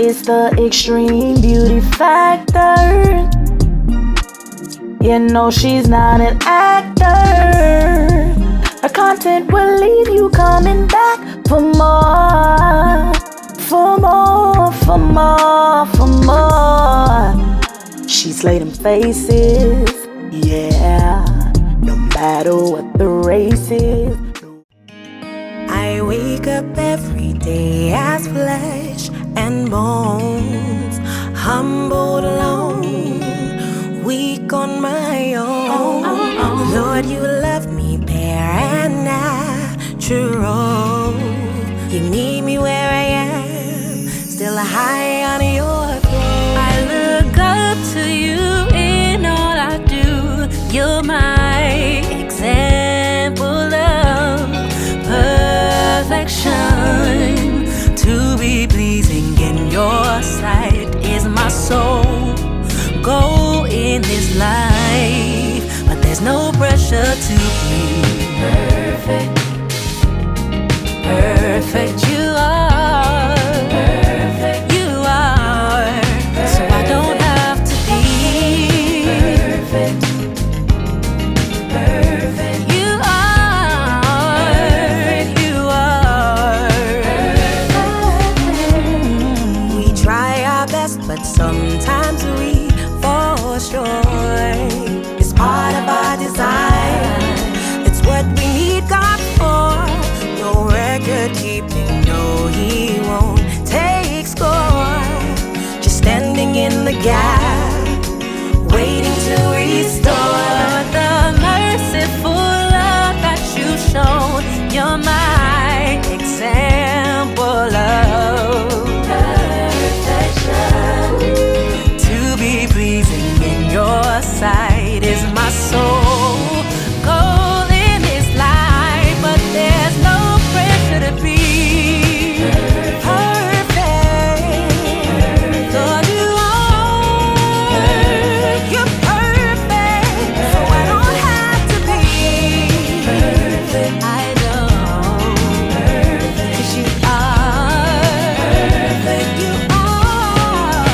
It's the extreme beauty factor. You know she's not an actor. Her content will leave you coming back for more, for more, for more, for more. She slay them faces, yeah, no matter what the race is. I wake up every day as flesh and bones, humbled alone, weak on my own. Lord, you love me bare and natural. You meet me where I am, still high on your throne. I look up to you in all I do. You're my example of perfection. To be pleasing in your sight is my sole goal in this life. But there's no pressure to be perfect. Perfect you are. Perfect you are. So I don't have to be perfect. Perfect you are. You are. We try our best, but sometimes we fall short. It's part of our design. It's what we need God for. No record keeping, no, He won't take score. Just standing in the gap, waiting to restore. The merciful love that you showed. You're my example of perfection. To be pleasing in your sight is my soul goal in this life. But there's no pressure to be perfect. Lord, you are. You're perfect. So I don't have to be perfect. I don't. 'Cause you are. You are.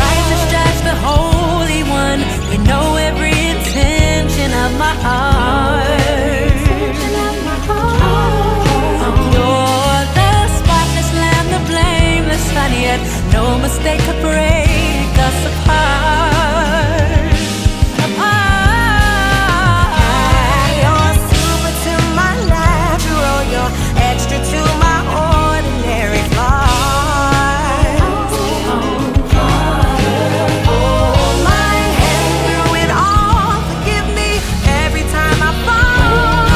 Righteous Judge, the Holy One. You know every intention of my heart. You're the spotless Lamb, the blameless Son, yet no mistake could break us apart. Apart. You're super to my natural. You're extra to my ordinary flaws. Hold my hand through it all. Forgive me every time I fall.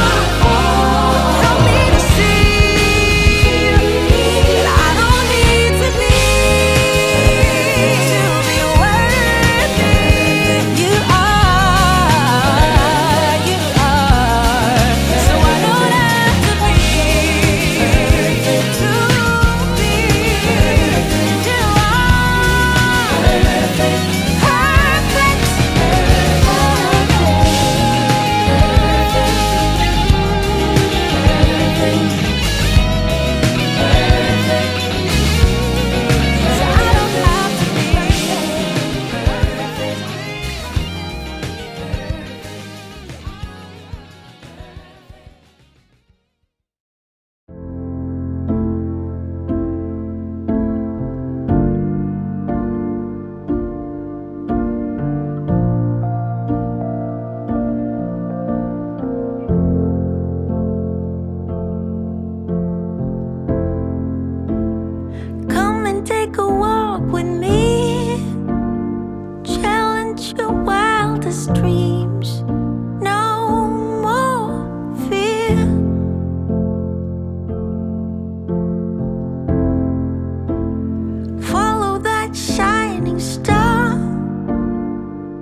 Help me to see that I don't need to be worthy. You are. You are. So I don't have to be perfect to be. You are perfect. So I don't have to be perfect. Come and take a walk with me. Challenge your wildest dreams. No more fear. Follow that shining star.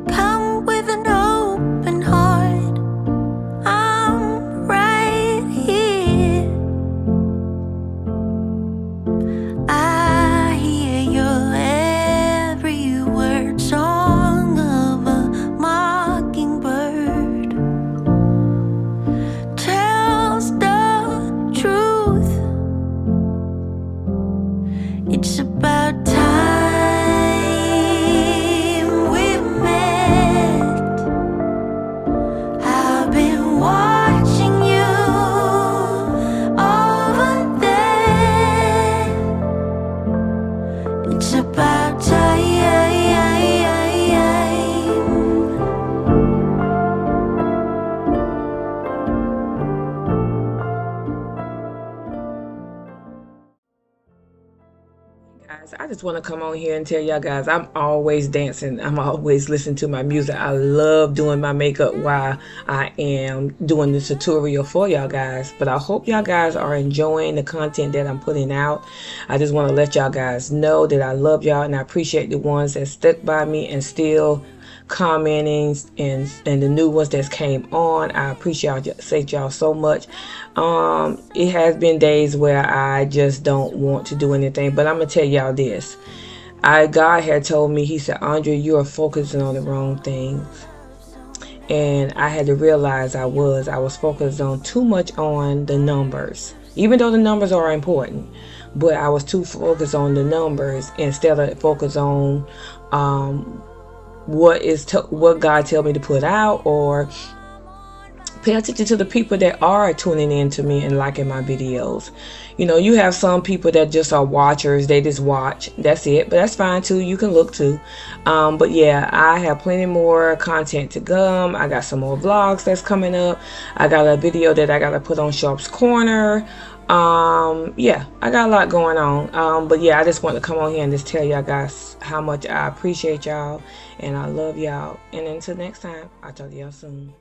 Come with an open heart. I'm right here. I hear your every word, song of a mocking It's about time we met. I've been watching you over there. It's about time. Guys, I just want to come on here and tell y'all guys, I'm always dancing. I'm always listening to my music. I love doing my makeup while I am doing the tutorial for y'all guys. But I hope y'all guys are enjoying the content that I'm putting out. I just want to let y'all guys know that I love y'all and I appreciate the ones that stuck by me and still commenting and the new ones that came on. I appreciate y'all so much. It has been days where I just don't want to do anything, but I'm gonna tell y'all this. God had told me, he said, Andre, you are focusing on the wrong things. And I had to realize I was focused on too much on the numbers, even though the numbers are important, but I was too focused on the numbers instead of focus on what God tell me to put out, or pay attention to the people that are tuning in to me and liking my videos. You know, you have some people that just are watchers. They just watch. That's it. But that's fine too. You can look too. But yeah, I have plenty more content to come. I got some more vlogs that's coming up. I got a video that I got to put on Sharp's Corner. Yeah, I got a lot going on. But yeah, I just want to come on here and just tell y'all guys how much I appreciate y'all and I love y'all. And until next time, I'll talk to y'all soon.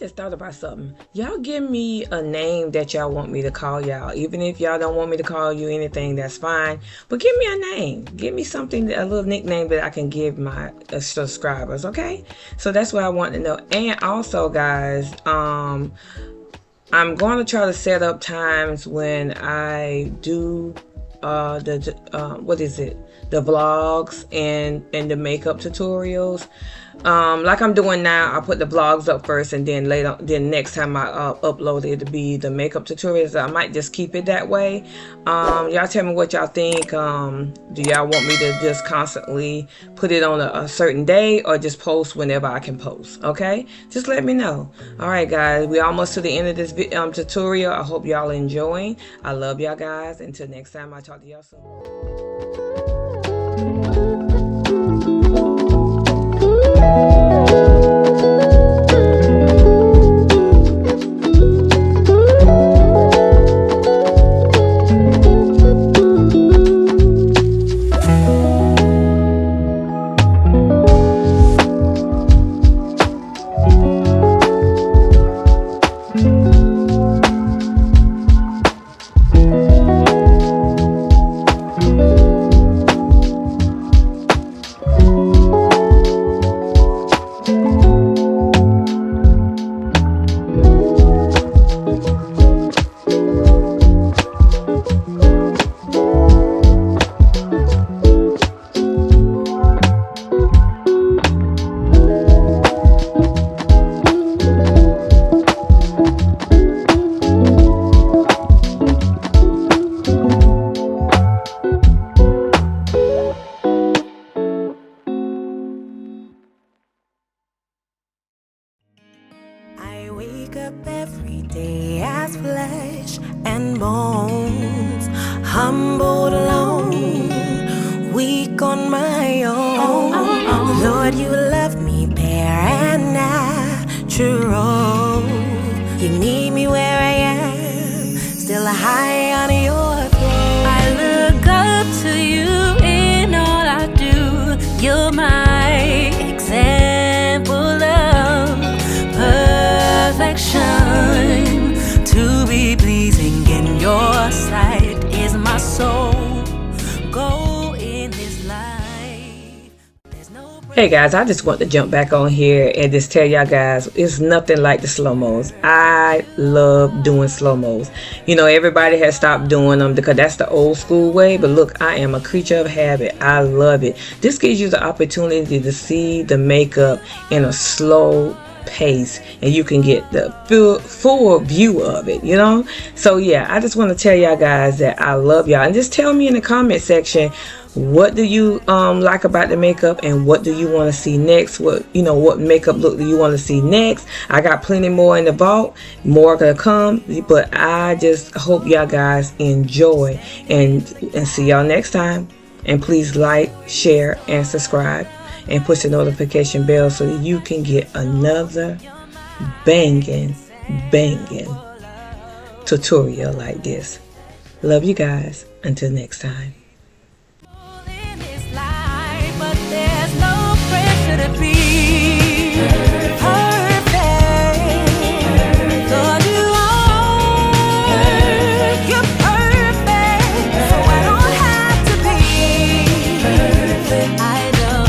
just thought about something. Y'all give me a name that y'all want me to call y'all. Even if y'all don't want me to call you anything, that's fine. But give me a name. Give me something, a little nickname that I can give my subscribers, okay? So that's what I want to know. And also, guys, I'm going to try to set up times when I do the vlogs and the makeup tutorials. Like I'm doing now, I put the vlogs up first, and then next time I upload it, it'll be the makeup tutorials. I might just keep it that way. Y'all tell me what y'all think. Do y'all want me to just constantly put it on a certain day, or just post whenever I can post? Okay, just let me know. All right, guys, we're almost to the end of this tutorial. I hope y'all enjoying. I love y'all guys. Until next time, I'll talk to y'all soon. I wake up every day as flesh and bones, humbled alone, weak on my own. Lord, you love me bare and natural. You meet me where I am, still high on your throne. I look up to you in all I do. You're my example of perfection. To be pleasing in your sight is my soul goal in this life. There's no Hey guys, I just want to jump back on here and just tell y'all guys, it's nothing like the slow-mos. I love doing slow-mos. You know, everybody has stopped doing them because that's the old school way, but look, I am a creature of habit. I love it. This gives you the opportunity to see the makeup in a slow pace, and you can get the full view of it, you know. So yeah, I just want to tell y'all guys that I love y'all, and just tell me in the comment section, what do you like about the makeup, and what do you want to see next? What makeup look do you want to see next? I got plenty more in the vault, more gonna come, but I just hope y'all guys enjoy, and see y'all next time. And please like, share, and subscribe, and push the notification bell so that you can get another banging tutorial like this. Love you guys. Until next time. in this life, but there's no pressure to be perfect. Lord, you are, you're perfect, so I don't have to be perfect. I know,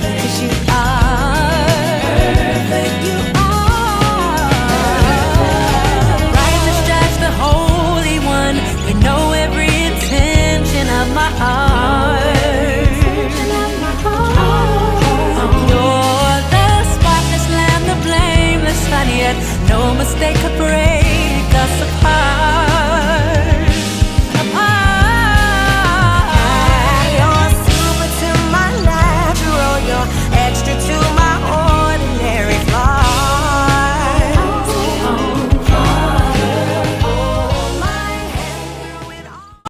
'cause you are perfect. You are righteous judge, the Holy One. You know every intention of my heart. You're the spotless lamb, the blameless Son, yet no mistake could break